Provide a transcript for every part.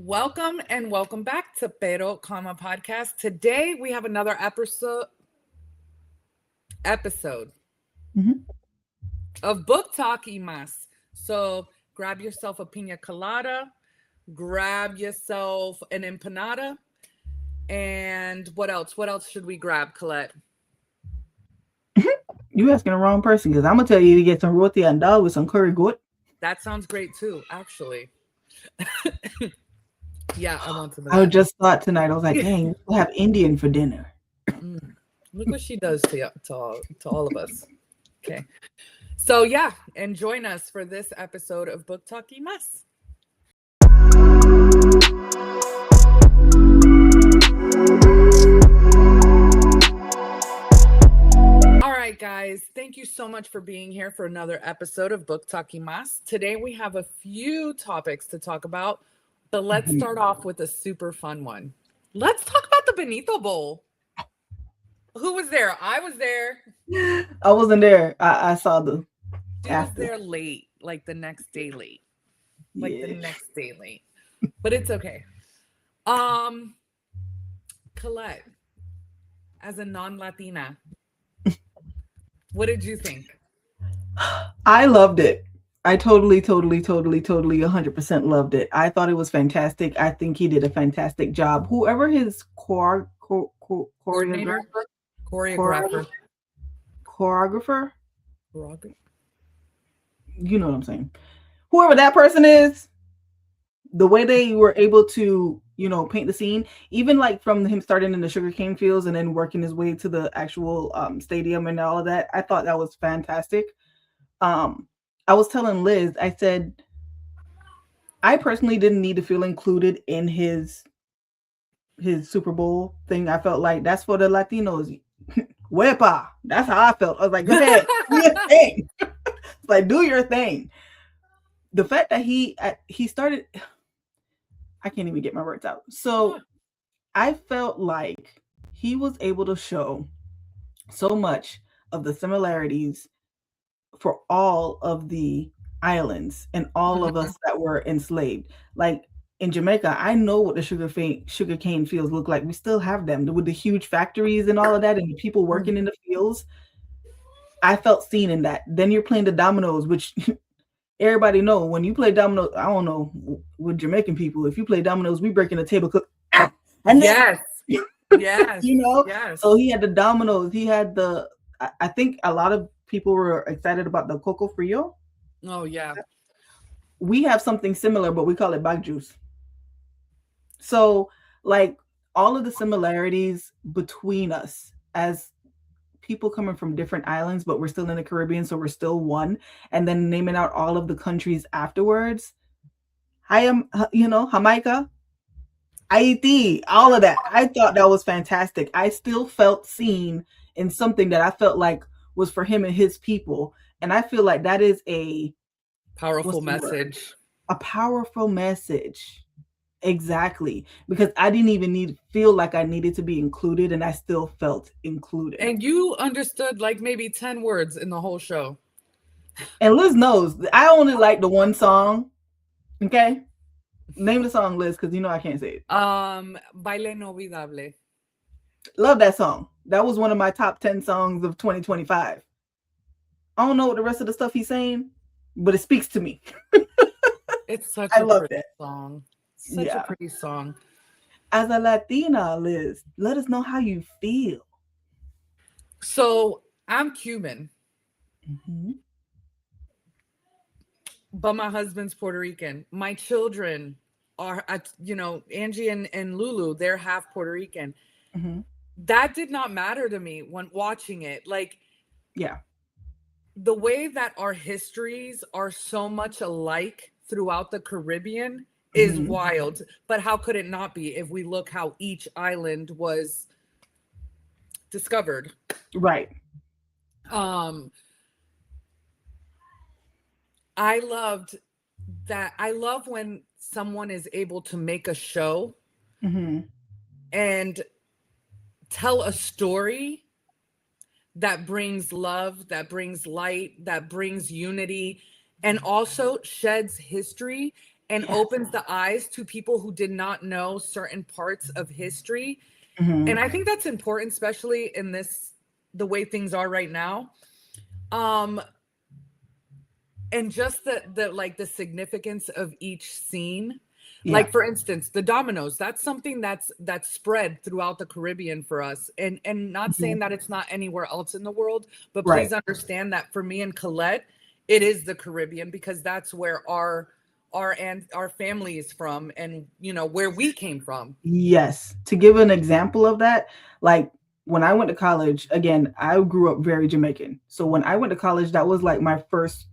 Welcome and welcome back to Pero Comma Podcast. Today we have another episode Mhm. of Book Talk y Mas. So grab yourself a pina colada, grab yourself an empanada, and what else? What else should we grab, Collette? You asking the wrong person because I'm gonna tell you to get some roti and dal with some curry goat. That sounds great too, actually. Yeah, I want some of I that. just thought tonight. I was like, dang, we'll have Indian for dinner. Mm. Look what she does to all of us. Okay. So yeah, and join us for this episode of Book Talk y Mas. All right, guys, thank you so much for being here for another episode of Book Talk y Mas. Today we have a few topics to talk about, but let's Mhm. start off with a super fun one. Let's talk about the Benito Bowl. Who was there? I was there. I wasn't there. I saw the She was after. there late, like the next day late. Like the Yeah. next day late. But it's okay. Um, Collette, as a non-Latina, what did you think? I loved it. I totally, 100% loved it. I thought it was fantastic. I think he did a fantastic job. Whoever his choreographer, Coordinator? Choreographer. choreographer, Choreographer? you know what I'm saying. Whoever that person is, the way they were able to, paint the scene, even like from him starting in the sugarcane fields and then working his way to the actual stadium and all of that, I thought that was fantastic. I was telling Liz, I said, I personally didn't need to feel included in his Super Bowl thing. I felt like that's for the Latinos. Wepa. That's how I felt. I was like, go ahead, do your thing. Like, do your thing. The fact that he started, I can't even get my words out. So I felt like he was able to show so much of the similarities for all of the islands and all of us that were enslaved. Like in Jamaica, I know what the sugarcane fields look like. We still have them with the huge factories and all of that, and the people working in the fields. I felt seen in that. Then you're playing the dominoes, which everybody know when you play dominoes. I don't know with Jamaican people. If you play dominoes, we breaking the table, and then Yes. Yes. Yes. So he had the dominoes. He had the. I think a lot of people were excited about the coco frio. Oh yeah. We have something similar, but we call it bag juice. So, like all of the similarities between us as people coming from different islands, but we're still in the Caribbean, so we're still one. And then naming out all of the countries afterwards. I am, Jamaica, Haiti, all of that. I thought that was fantastic. I still felt seen in something that I felt like was for him and his people. And I feel like that is Powerful what's the word? message. A powerful message. Exactly. Because I didn't even feel like I needed to be included, and I still felt included. And you understood like maybe 10 words in the whole show. And Liz knows I only like the one song. Okay? Name the song, Liz, because I can't say it. Baile Inolvidable. Love that song. That was one of my top 10 songs of 2025. I don't know what the rest of the stuff he's saying, but it speaks to me. It's such I a love pretty that. song. Such a pretty song. As a Latina, Liz, let us know how you feel. So I'm Cuban, Mm-hmm. but my husband's Puerto Rican. My children are, Angie and Lulu, they're half Puerto Rican. Mm-hmm. That did not matter to me when watching it. Like, Yeah. the way that our histories are so much alike throughout the Caribbean is Mm-hmm. wild. But how could it not be if we look how each island was discovered? Right. Um, I loved that. I love when someone is able to make a show Mm-hmm. and tell a story that brings love, that brings light, that brings unity, and also sheds history and opens the eyes to people who did not know certain parts of history. Mm-hmm. And I think that's important, especially in the way things are right now. And just the significance of each scene. Yeah. Like, for instance, the dominoes, that's something that's spread throughout the Caribbean for us. And not saying that it's not anywhere else in the world, but please understand that for me and Collette, it is the Caribbean, because that's where our family is from, and where we came from. Yes. To give an example of that, like when I went to college, again, I grew up very Jamaican. So when I went to college, that was like my first,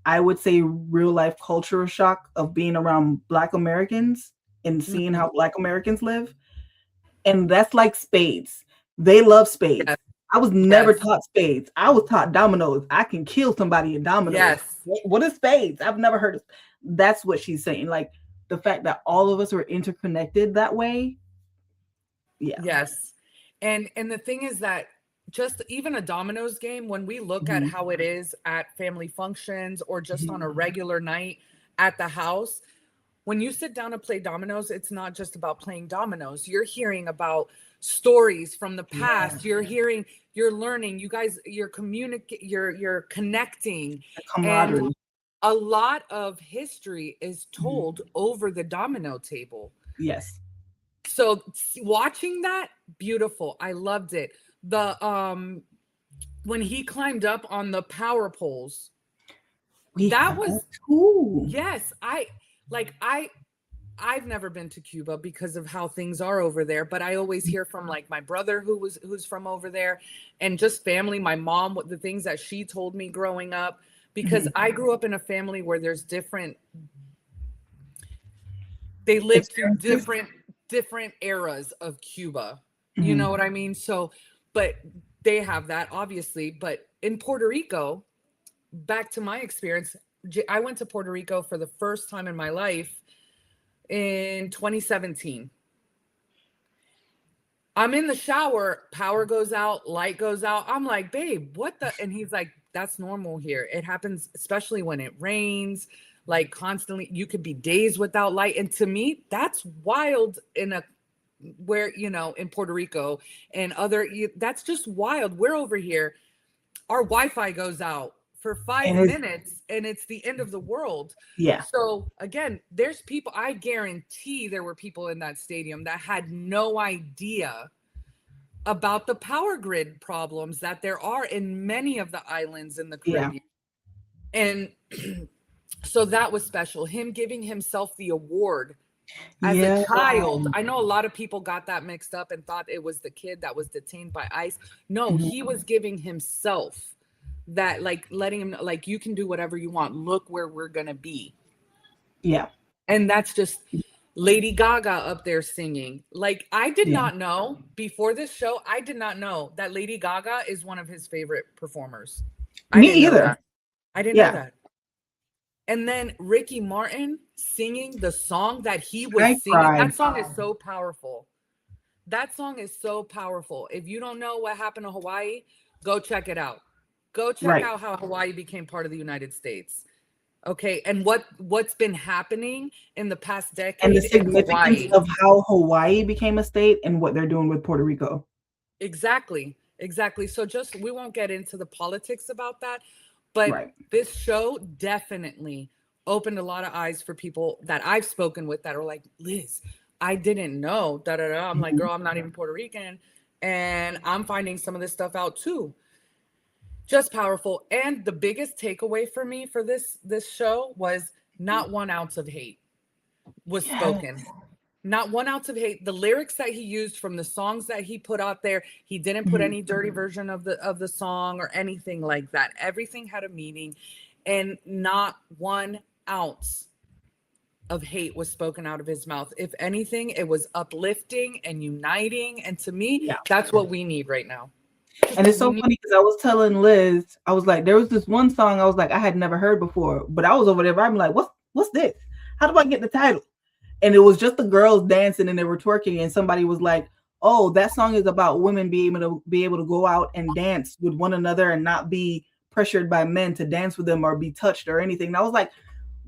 I would say, real life cultural shock of being around Black Americans and seeing how Black Americans live. And that's like spades. They love spades. Yes. I was never taught spades. I was taught dominoes. I can kill somebody in dominoes. Yes. What is spades? I've never heard of. That's what she's saying. Like the fact that all of us are interconnected that way. Yeah. Yes. And the thing is that just even a dominoes game, when we look at how it is at family functions or just on a regular night at the house, when you sit down to play dominoes, it's not just about playing dominoes. You're hearing about stories from the past. You're hearing, you're learning, you guys, you're connecting. And a lot of history is told over the domino table. Yes. So watching that, beautiful. I loved it. The when he climbed up on the power poles, that was cool. Yes, I've never been to Cuba because of how things are over there, but I always hear from like my brother who's from over there, and just family, my mom, the things that she told me growing up, because I grew up in a family where there's they lived through different eras of Cuba. You know what I mean? So, but they have that obviously, but in Puerto Rico, back to my experience, I went to Puerto Rico for the first time in my life in 2017. I'm in the shower, power goes out, light goes out. I'm like, babe, what the? And he's like, that's normal here. It happens, especially when it rains, like constantly. You could be days without light. And to me, that's wild in Puerto Rico and that's just wild. We're over here, our Wi-Fi goes out for 5 minutes and it's the end of the world. Yeah. So again, there's people, I guarantee there were people in that stadium that had no idea about the power grid problems that there are in many of the islands in the Caribbean. Yeah. And so that was special. Him giving himself the award as a child. I know a lot of people got that mixed up and thought it was the kid that was detained by ICE. No, he was giving himself that, like, letting him know, like, you can do whatever you want. Look where we're gonna be. Yeah. And that's just Lady Gaga up there singing. Like, I did not know before this show, I did not know that Lady Gaga is one of his favorite performers. Me either. I didn't know that. And then Ricky Martin singing the song that he was singing. That song is so powerful. That song is so powerful. If you don't know what happened to Hawaii, go check it out. Go check out how Hawaii became part of the United States. Okay. And what's been happening in the past decade. And the significance of how Hawaii became a state and what they're doing with Puerto Rico. Exactly. So we won't get into the politics about that. But this show definitely opened a lot of eyes for people that I've spoken with that are like, Liz, I didn't know. I'm like, girl, I'm not even Puerto Rican. And I'm finding some of this stuff out too. Just powerful. And the biggest takeaway for me for this show was not 1 ounce of hate was spoken. Not 1 ounce of hate. The lyrics that he used from the songs that he put out there, he didn't put any dirty version of the song or anything like that. Everything had a meaning, and not 1 ounce of hate was spoken out of his mouth. If anything, it was uplifting and uniting. And to me, that's what we need right now. And it's so funny because I was telling Liz, I was like, there was this one song I was like, I had never heard before, but I was over there. I'm like, what's this? How do I get the title? And it was just the girls dancing and they were twerking, and somebody was like, oh, that song is about women being able to go out and dance with one another and not be pressured by men to dance with them or be touched or anything. And I was like,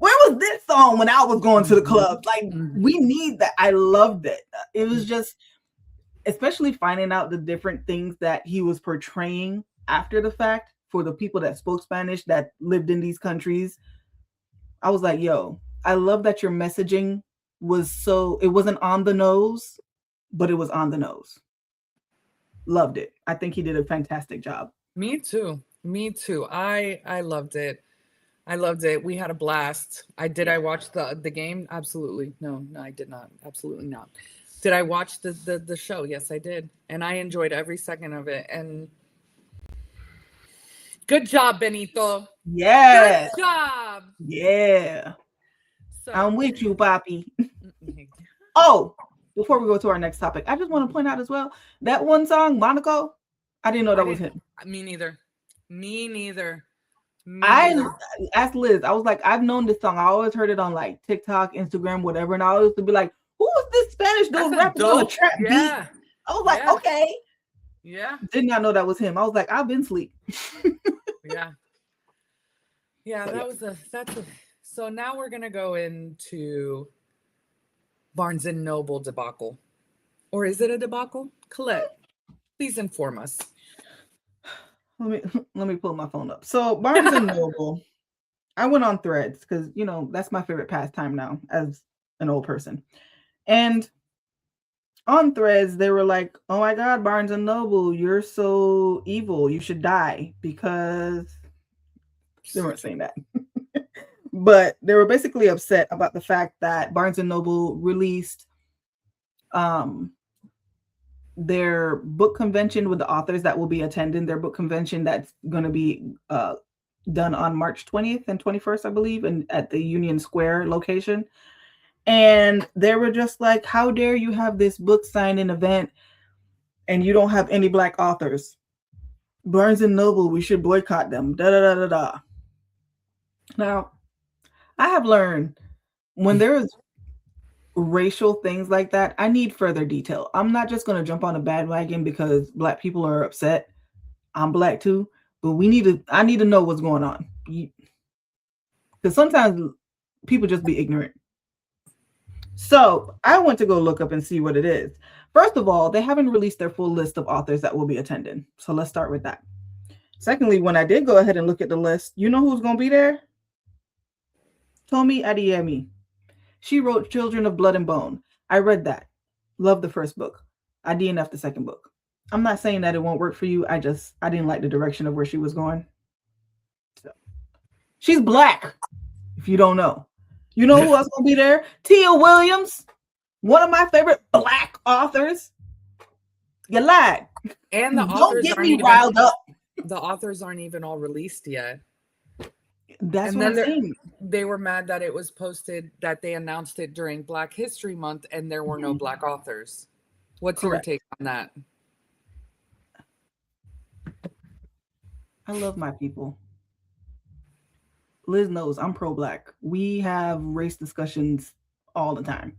Where was this song when I was going to the club? Like, we need that. I loved it. It was just, especially finding out the different things that he was portraying after the fact for the people that spoke Spanish that lived in these countries. I was like, yo, I love that your messaging was so, it wasn't on the nose, but it was on the nose. Loved it. I think he did a fantastic job. Me too. Me too. I loved it. I loved it. We had a blast. I watch the game? Absolutely. No, I did not. Absolutely not. Did I watch the show? Yes, I did. And I enjoyed every second of it. And good job, Benito. Yeah. Good job. Yeah. So, I'm with you, Papi. Oh, before we go to our next topic, I just want to point out as well, that one song, Monaco, I didn't know that was him. Me neither. I asked Liz, I was like, I've known this song. I always heard it on like TikTok, Instagram, whatever. And I always would be like, who is this Spanish dude rapping on a trap beat? I was like, okay. Yeah. Did not know that was him. I was like, I've been asleep. Yeah. So now we're gonna go into Barnes and Noble debacle. Or is it a debacle? Collette, please inform us. Let me pull my phone up. So Barnes and Noble, I went on Threads because that's my favorite pastime now as an old person. And on Threads, they were like, oh my God, Barnes and Noble, you're so evil. You should die, because they weren't saying that. But they were basically upset about the fact that Barnes and Noble released their book convention with the authors that will be attending their book convention that's going to be done on March 20th and 21st, I believe, and at the Union Square location. And they were just like, how dare you have this book signing event and you don't have any Black authors? Barnes and Noble, we should boycott them. Da da da da da. Now, I have learned when there's racial things like that, I need further detail. I'm not just going to jump on a bandwagon because Black people are upset. I'm Black too, but I need to know what's going on. Because sometimes people just be ignorant. So I went to go look up and see what it is. First of all, they haven't released their full list of authors that will be attending. So let's start with that. Secondly, when I did go ahead and look at the list, you know who's going to be there? Tomi Adeyemi. She wrote Children of Blood and Bone. I read that. Loved the first book. I DNF'd the second book. I'm not saying that it won't work for you. I didn't like the direction of where she was going. So, she's Black, if you don't know. You know who else gonna be there? Tia Williams, one of my favorite Black authors. You lied. And the don't authors get me riled up. The authors aren't even all released yet. That's what I'm saying. They were mad that it was posted, that they announced it during Black History Month and there were no Black authors. What's Correct. Your take on that? I love my people. Liz knows I'm pro-Black. We have race discussions all the time.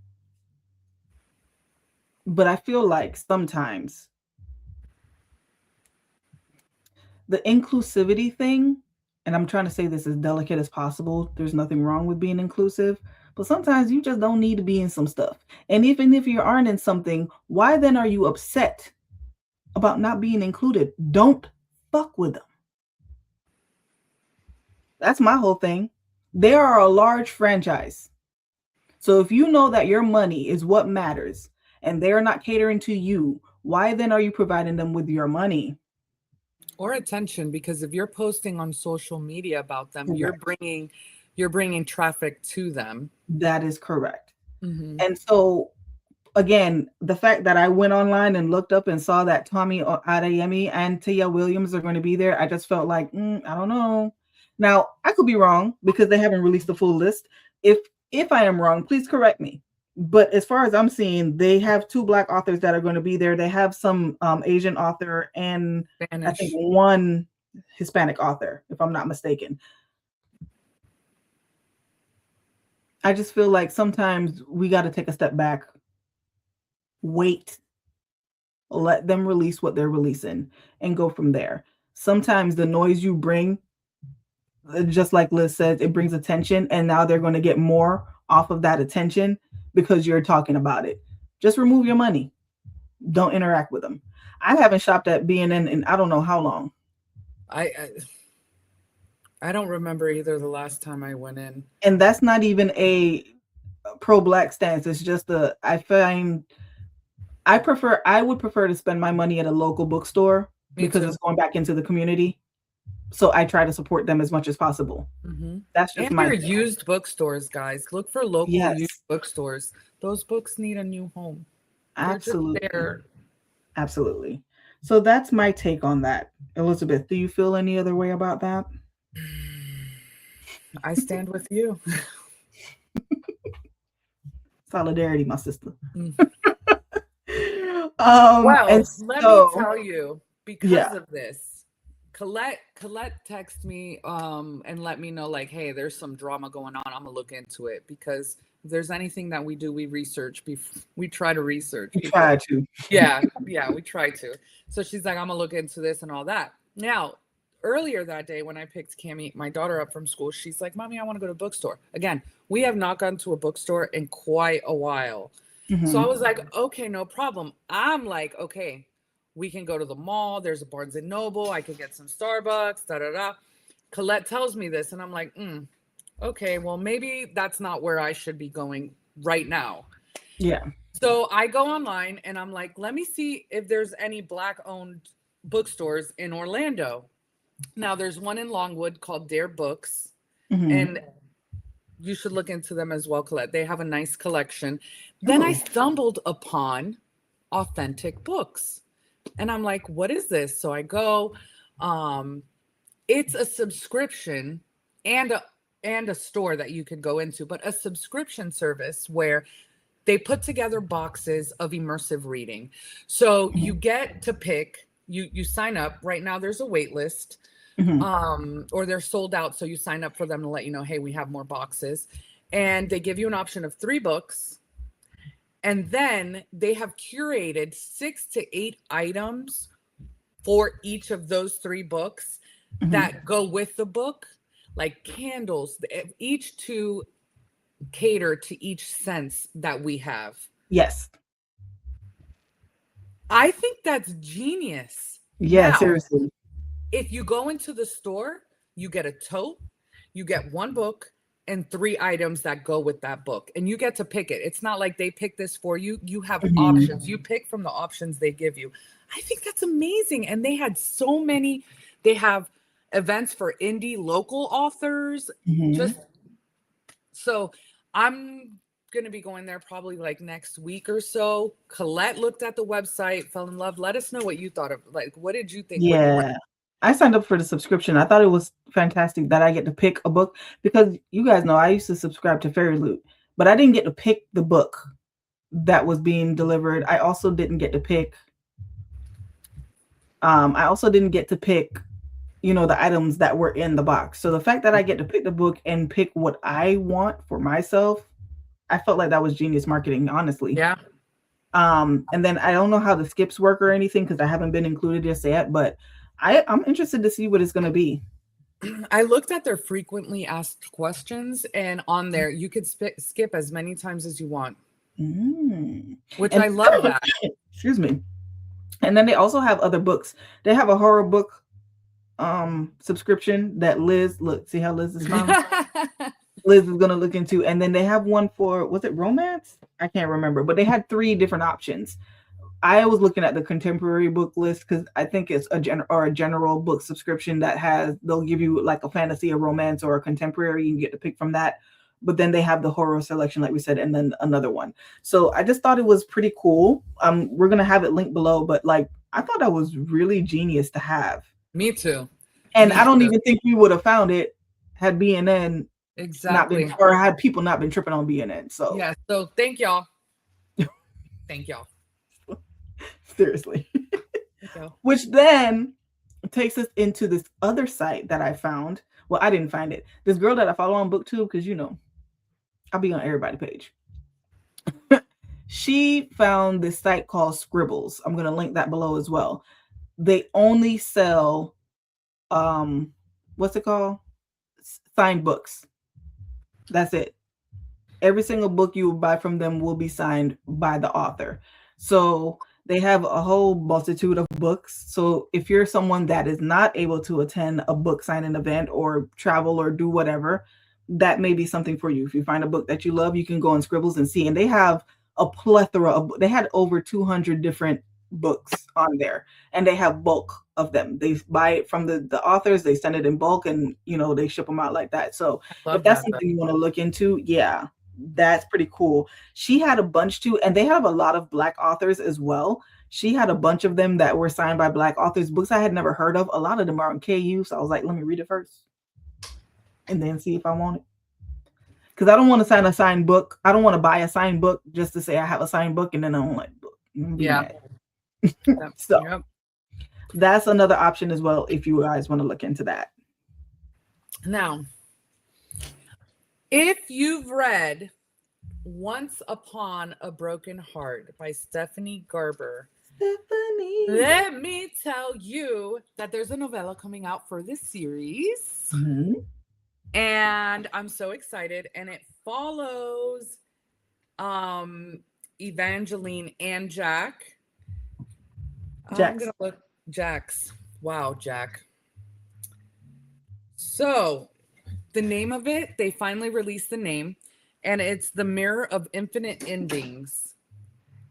But I feel like sometimes the inclusivity thing, and I'm trying to say this as delicate as possible, there's nothing wrong with being inclusive, but sometimes you just don't need to be in some stuff. And even if you aren't in something, why then are you upset about not being included? Don't fuck with them. That's my whole thing. They are a large franchise. So if you know that your money is what matters and they're not catering to you, why then are you providing them with your money? Or attention, because if you're posting on social media about them, correct, you're bringing traffic to them. That is correct. Mm-hmm. And so again, the fact that I went online and looked up and saw that Tomi Adeyemi and Tia Williams are going to be there, I just felt like, I don't know. Now, I could be wrong because they haven't released the full list. If I am wrong, please correct me. But as far as I'm seeing, they have 2 Black authors that are going to be there. They have some Asian author and Spanish. I think 1 Hispanic author, if I'm not mistaken. I just feel like sometimes we got to take a step back, wait, let them release what they're releasing and go from there. Sometimes the noise you bring just like Liz says, it brings attention, and now they're going to get more off of that attention because you're talking about it. Just remove your money. Don't interact with them. I haven't shopped at B&N in I don't know how long. I don't remember either the last time I went in. And that's not even a pro-black stance. It's just I would prefer to spend my money at a local bookstore because it's going back into the community. So I try to support them as much as possible. Mm-hmm. That's just my used bookstores, guys. Look for local used bookstores. Those books need a new home. Absolutely. Absolutely. So that's my take on that. Elizabeth, do you feel any other way about that? I stand with you. Solidarity, my sister. Well, let me tell you, because of this, Collette texted me and let me know, like, hey, there's some drama going on. I'm gonna look into it, because if there's anything that we do, we research. We try to research. We try to. Yeah, we try to. So she's like, I'm gonna look into this and all that. Now, earlier that day when I picked Cammie, my daughter, up from school, she's like, Mommy, I want to go to a bookstore. Again, we have not gone to a bookstore in quite a while. Mm-hmm. So I was like, okay, no problem. I'm like, okay, we can go to the mall. There's a Barnes & Noble. I could get some Starbucks, da-da-da. Collette tells me this, and I'm like, okay, well, maybe that's not where I should be going right now. Yeah. So I go online, and I'm like, let me see if there's any Black-owned bookstores in Orlando. Now, there's one in Longwood called Dare Books, and you should look into them as well, Collette. They have a nice collection. Then I stumbled upon Authentic Books, and I'm like, what is this? So I go, it's a subscription and a store that you could go into, but a subscription service where they put together boxes of immersive reading. So you get to pick, you sign up. Right now there's a wait list. Or they're sold out. So you sign up for them to let you know, hey, we have more boxes. And they give you an option of 3 books. And then they have curated 6 to 8 items for each of those 3 books that go with the book, like candles, each to cater to each sense that we have. Yes. I think that's genius. Yeah, now, seriously. If you go into the store, you get a tote, you get 1 book and 3 items that go with that book, and you get to pick it. It's not like they pick this for you. You have options. You pick from the options they give you. I think that's amazing. And they had so many. They have events for indie local authors. Just so I'm going to be going there probably like next week or so. Collette looked at the website, fell in love. Let us know what you thought of. Like, what did you think? Yeah. I signed up for the subscription. I thought it was fantastic that I get to pick a book, because you guys know I used to subscribe to Fairy Loot, but I didn't get to pick the book that was being delivered. I also didn't get to pick the items that were in the box. So the fact that I get to pick the book and pick what I want for myself, I felt like that was genius marketing, honestly. Yeah. And then I don't know how the skips work or anything, because I haven't been included just yet, but I'm interested to see what it's going to be. I looked at their frequently asked questions, and on there you could skip as many times as you want, which I love that. Excuse me. And then they also have other books. They have a horror book subscription that see how Liz is smiling? Liz is going to look into. And then they have one for, was it romance? I can't remember, but they had 3 different options. I was looking at the contemporary book list because I think it's a general book subscription that they'll give you like a fantasy, a romance, or a contemporary. You can get to pick from that. But then they have the horror selection, like we said, and then another one. So I just thought it was pretty cool. We're going to have it linked below, but like, I thought that was really genius to have. Me too. And I don't even think we would have found it had BNN exactly or had people not been tripping on BNN. So yeah. So thank y'all. Thank y'all. Seriously. Which then takes us into this other site that I found. Well, I didn't find it. This girl that I follow on BookTube, because I'll be on everybody's page. She found this site called Scribbles. I'm going to link that below as well. They only sell what's it called? signed books. That's it. Every single book you will buy from them will be signed by the author. So they have a whole multitude of books. So if you're someone that is not able to attend a book signing event or travel or do whatever, that may be something for you. If you find a book that you love, you can go on Scribbles and see. And they have a plethora of, they had over 200 different books on there, and they have bulk of them. They buy it from the authors, they send it in bulk, and they ship them out like that. So if that's something you want to look into, yeah, that's pretty cool. She had a bunch too, and they have a lot of Black authors as well. She had a bunch of them that were signed by Black authors, books I had never heard of. A lot of them are on KU, so I was like, let me read it first and then see if I want it. Because I don't want to sign a signed book. I don't want to buy a signed book just to say I have a signed book and then I don't like book. Yeah. So that's another option as well if you guys want to look into that. Now, if you've read Once Upon a Broken Heart by Stephanie Garber, let me tell you that there's a novella coming out for this series. Mm-hmm. And I'm so excited. And it follows Evangeline and Jack. I'm gonna look Jax. Wow, Jack. So the name of it, they finally released the name, and it's The Mirror of Infinite Endings.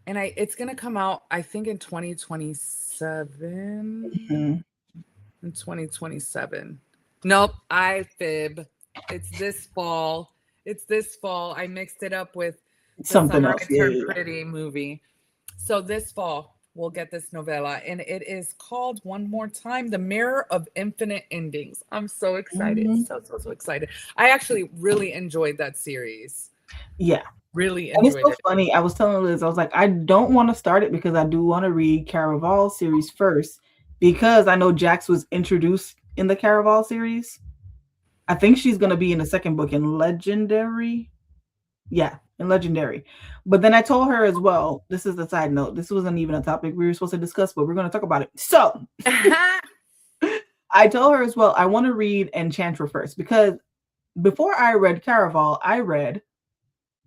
And it's gonna come out, I think, in 2027. Mm-hmm. In 2027. Nope, I fib. It's this fall. I mixed it up with something else. I Turned Pretty movie. So this fall we'll get this novella, and it is called, one more time, The Mirror of Infinite Endings. I'm so excited. Mm-hmm. So excited. I actually really enjoyed that series. Yeah. Really enjoyed it. And it's so funny. I was telling Liz, I was like, I don't want to start it because I do want to read Caraval series first, because I know Jax was introduced in the Caraval series. I think she's going to be in the second book in Legendary. Yeah, in Legendary. But then I told her as well, this is the side note, this wasn't even a topic we were supposed to discuss, but we're going to talk about it. So I told her as well, I want to read Enchantress first, because before I read Caraval, I read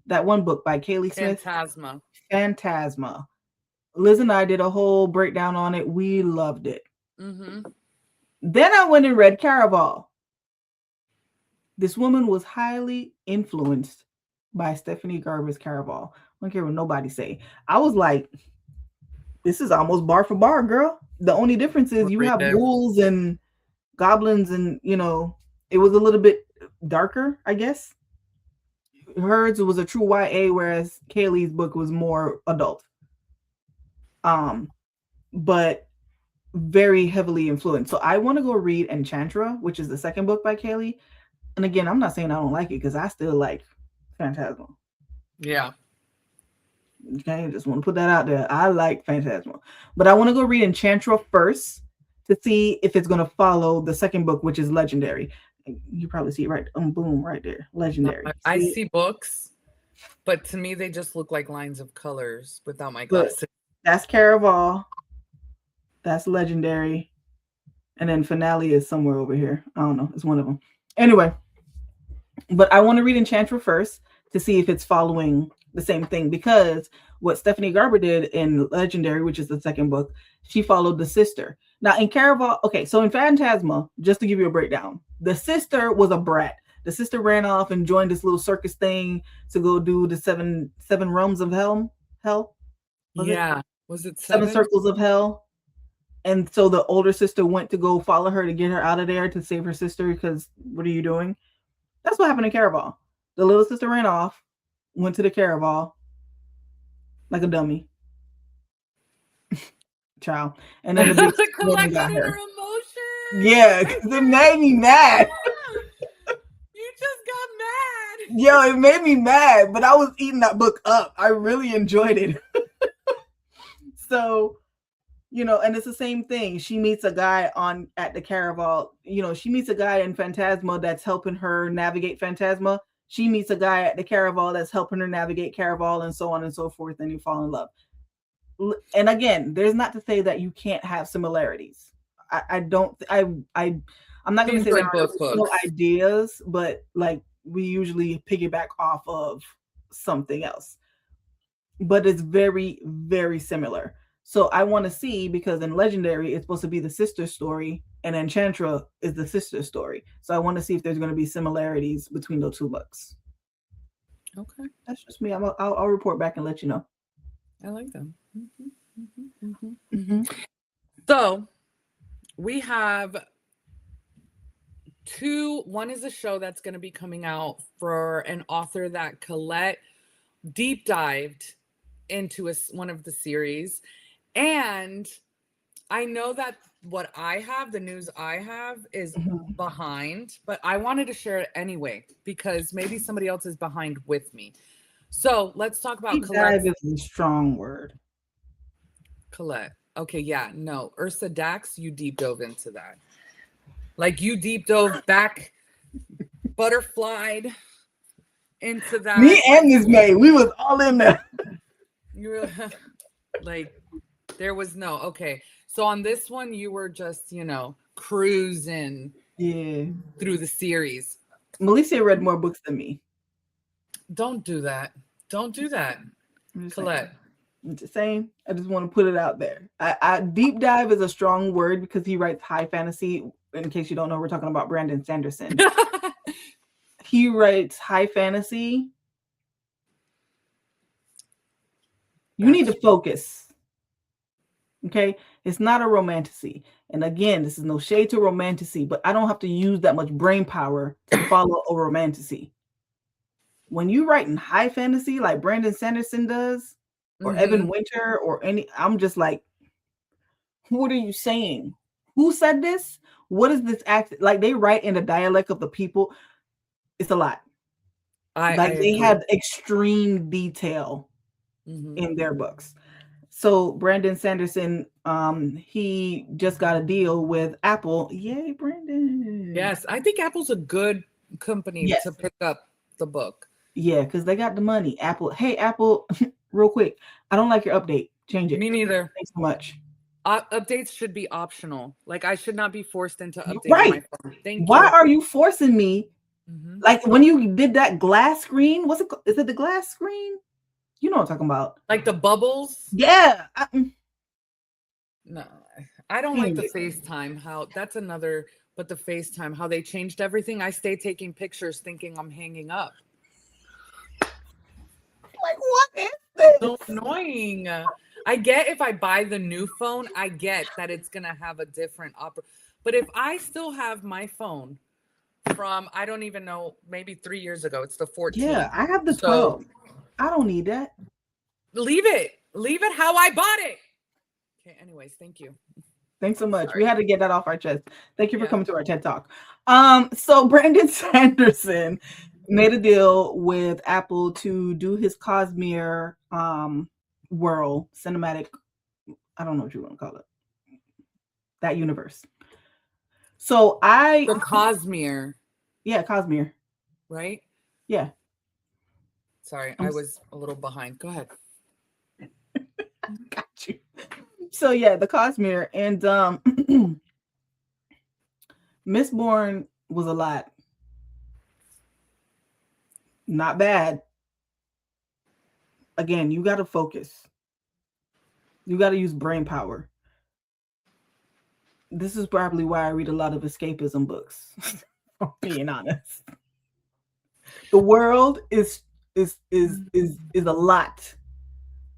that one book by Kaylee Smith. Phantasma. Liz and I did a whole breakdown on it. We loved it. Mm-hmm. Then I went and read Caraval. This woman was highly influenced by Stephanie Garber's Caraval. I don't care what nobody say. I was like, this is almost bar for bar, girl. The only difference is you have ghouls and goblins, and it was a little bit darker, I guess. Hers was a true YA, whereas Kaylee's book was more adult. But very heavily influenced. So I want to go read Enchantress, which is the second book by Kaylee. And again, I'm not saying I don't like it, because I still like Phantasma. Yeah. Okay, just want to put that out there. I like Phantasma. But I want to go read Enchantress first to see if it's going to follow the second book, which is Legendary. You probably see it right, boom, right there. Legendary. No, I see books, but to me, they just look like lines of colors without my glasses. But that's Caraval. That's Legendary. And then Finale is somewhere over here. I don't know. It's one of them. Anyway, but I want to read Enchantress first to see if it's following the same thing, because what Stephanie Garber did in Legendary, which is the second book, she followed the sister. Now in Caraval, okay, so in Phantasma, just to give you a breakdown, the sister was a brat. The sister ran off and joined this little circus thing to go do the seven realms of hell. Was it seven circles of hell? And so the older sister went to go follow her to get her out of there to save her sister, because what are you doing? That's what happened in Caraval. The little sister ran off, went to the Caraval like a dummy. Child. And then the big woman got her. Yeah, because it made me mad. You just got mad. Yo, it made me mad, but I was eating that book up. I really enjoyed it. So, and it's the same thing. She meets a guy at the Caraval. She meets a guy in Phantasma that's helping her navigate Phantasma. She meets a guy at the Caraval that's helping her navigate Caraval, and so on and so forth, and you fall in love. And again, there's not to say that you can't have similarities. I'm I'm not going to say there enjoy are both original books. ideas, but like we usually piggyback off of something else. But it's very, very similar. So I want to see, because in Legendary it's supposed to be the sister story, and Enchantra is the sister story. So I want to see if there's going to be similarities between those two books. Okay. That's just me. I'll report back and let you know. I like them. Mm-hmm. So we have two. One is a show that's going to be coming out for an author that Collette deep dived into one of the series. And I know that what I have, the news I have, is Mm-hmm. behind, but I wanted to share it anyway because maybe somebody else is behind with me. So let's talk about Deep dive Colette. is a strong word. Collette. Okay, yeah, no. Ursa Dax, you deep dove into that. Like you deep dove back, butterflied into that. Me and Miss May, we was all in there. You were like, there was no, okay. So on this one, you were just, cruising through the series. Melissa read more books than me. Don't do that. Don't do that. Collette. I'm just saying. I just want to put it out there. I deep dive is a strong word because he writes high fantasy. In case you don't know, we're talking about Brandon Sanderson. He writes high fantasy. You need to focus. Okay? It's not a romantasy. And again, this is no shade to romantasy, but I don't have to use that much brain power to follow a romantasy. When you write in high fantasy like Brandon Sanderson does, or Evan Winter, or I'm just like, what are you saying? Who said this? What is this act? Like they write in the dialect of the people. It's a lot. They have extreme detail in their books. So Brandon Sanderson, he just got a deal with Apple. Yay, Brandon. Yes, I think Apple's a good company to pick up the book. Yeah, because they got the money. Apple, hey, Apple, real quick. I don't like your update. Change it. Me neither. Thanks so much. Updates should be optional. Like I should not be forced into updating my phone. Thank you. Why are you forcing me? Like when you did that glass screen, is it the glass screen? You know what I'm talking about. Like the bubbles? Yeah. No, I don't like the FaceTime. But the FaceTime, how they changed everything. I stay taking pictures thinking I'm hanging up. Like, what is this? So annoying. I get if I buy the new phone, I get that it's going to have a different But if I still have my phone from, I don't even know, maybe 3 years ago, it's the 14. Yeah, I have the 12. I don't need that. Leave it how I bought it. Okay, anyways, thank you. Thanks so much. Sorry. We had to get that off our chest. Thank you for coming to our TED Talk. So Brandon Sanderson made a deal with Apple to do his Cosmere world cinematic. I don't know what you want to call it. That universe. So the Cosmere. Yeah, Cosmere. Right? Yeah. Sorry, I was a little behind. Go ahead. Got you. So yeah, the Cosmere, and Mistborn was a lot. Not bad. Again, you got to focus. You got to use brain power. This is probably why I read a lot of escapism books. For being honest, the world is a lot.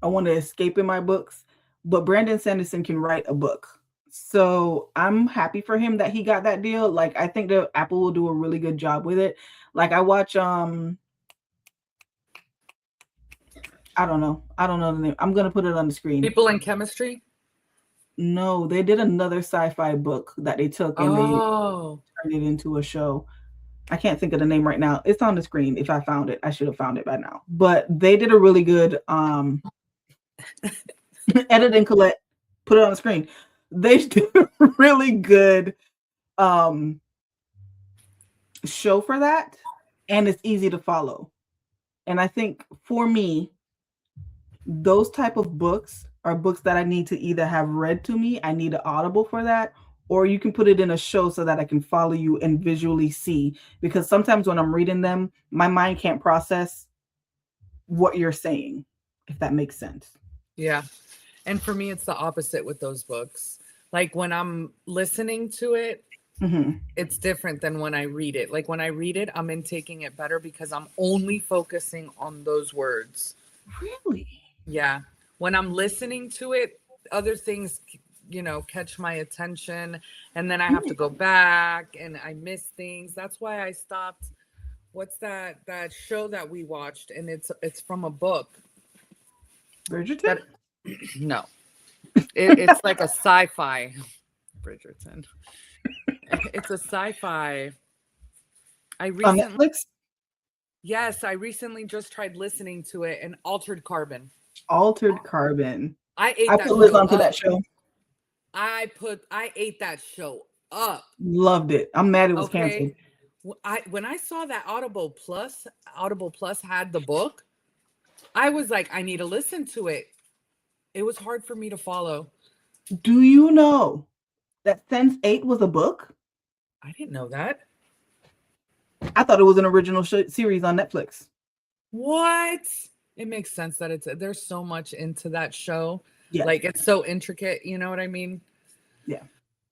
I want to escape in my books, but Brandon Sanderson can write a book. So I'm happy for him that he got that deal. Like, I think that Apple will do a really good job with it. Like, I watch, I don't know the name. I'm going to put it on the screen. People in Chemistry? No, they did another sci-fi book that they took and they turned it into a show. I can't think of the name right now. It's on the screen. If I found it, I should have found it by now. But they did a really good editing. Collette, put it on the screen. They did a really good show for that, and it's easy to follow. And I think for me, those type of books are books that I need to either have read to me. I need an Audible for that, or you can put it in a show so that I can follow you and visually see. Because sometimes when I'm reading them, my mind can't process what you're saying, if that makes sense. Yeah. And for me, it's the opposite with those books. Like when I'm listening to it, it's different than when I read it. Like when I read it, I'm intaking it better because I'm only focusing on those words. Really? Yeah. When I'm listening to it, other things, catch my attention, and then I have to go back and I miss things. That's why I stopped. What's that show that we watched? And it's from a book. Bridgerton? No. It's like a sci-fi. Bridgerton. It's a sci-fi. On Netflix? Yes, I recently just tried listening to it, and Altered Carbon. Altered Carbon. I put Liz onto that show. I ate that show up. Loved it. I'm mad it was canceled. When I saw that Audible Plus had the book, I was like, I need to listen to it. It was hard for me to follow. Do you know that Sense8 was a book? I didn't know that. I thought it was an original series on Netflix. What? It makes sense that there's so much into that show. Yeah. Like it's so intricate, you know what I mean? Yeah.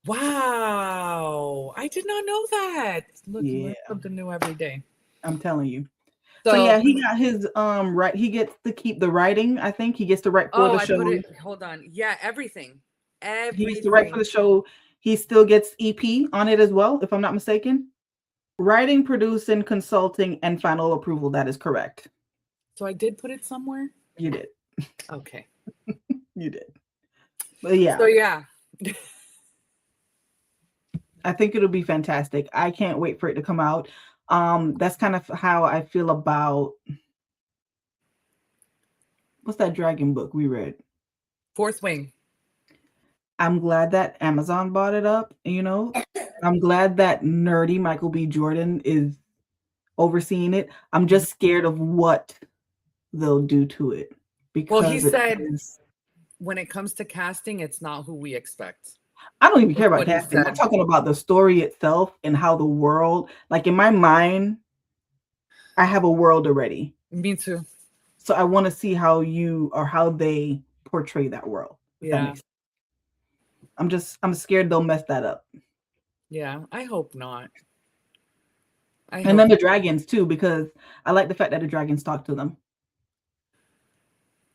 Wow. I did not know that. Look, you learn something new every day. I'm telling you. So yeah, he got his right. He gets to keep the writing. I think he gets to write for the show. Hold on. Yeah, everything. He gets to write for the show. He still gets EP on it as well, if I'm not mistaken. Writing, producing, consulting, and final approval. That is correct. So I did put it somewhere? You did. Okay. You did. But yeah. So yeah. I think it'll be fantastic. I can't wait for it to come out. That's kind of how I feel about what's that dragon book we read? Fourth Wing. I'm glad that Amazon bought it up, I'm glad that nerdy Michael B. Jordan is overseeing it. I'm just scared of what they'll do to it. Because he said when it comes to casting, it's not who we expect. I don't even care about casting. I'm talking about the story itself and how the world, like in my mind, I have a world already. Me too. So I want to see how they portray that world. Yeah. I'm scared they'll mess that up. Yeah, I hope not. And then the dragons too, because I like the fact that the dragons talk to them.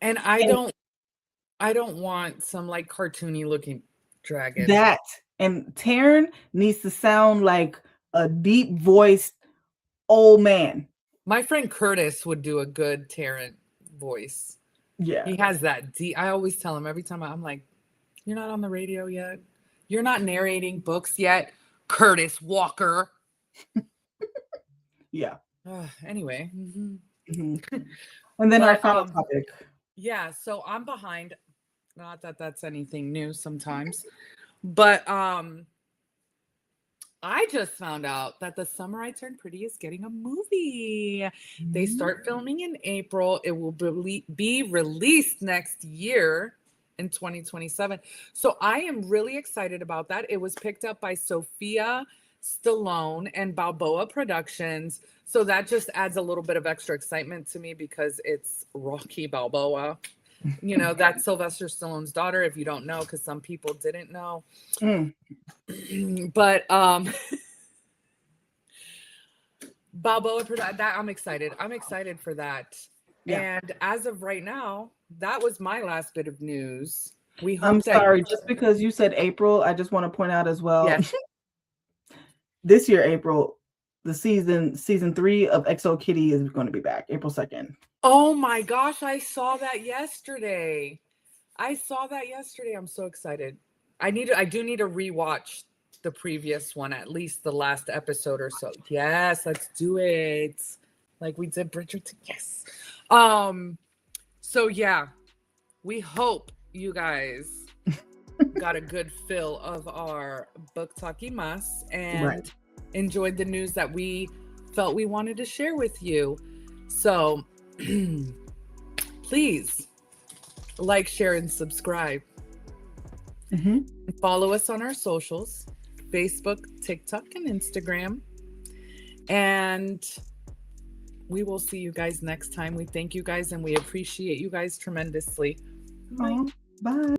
And I don't want some like cartoony looking dragon. That and Taryn needs to sound like a deep voiced old man. My friend Curtis would do a good Taryn voice. Yeah. He has that deep. I always tell him every time I'm like, you're not on the radio yet. You're not narrating books yet. Curtis Walker. Yeah. Anyway. And then our final topic. Yeah. So I'm behind. Not that that's anything new sometimes. But I just found out that The Summer I Turned Pretty is getting a movie. They start filming in April. It will be released next year in 2027. So I am really excited about that. It was picked up by Sophia Stallone and Balboa Productions. So that just adds a little bit of extra excitement to me because it's Rocky Balboa. That's Sylvester Stallone's daughter, if you don't know, because some people didn't know. But Balboa, that I'm excited. I'm excited for that. Yeah. And as of right now, that was my last bit of news. I'm sorry, just because you said April, I just want to point out as well. Yes. This year, April, the season 3 of XO Kitty is going to be back, April 2nd. Oh my gosh, I saw that yesterday. I'm so excited. I do need to rewatch the previous one, at least the last episode or so. Yes, let's do it. Like we did Bridgerton. Yes. So yeah, we hope you guys got a good fill of our book talkimas and enjoyed the news that we felt we wanted to share with you. So please like, share, and subscribe. Mhm. Follow us on our socials, Facebook, TikTok, and Instagram. And we will see you guys next time. We thank you guys and we appreciate you guys tremendously. Bye. Bye.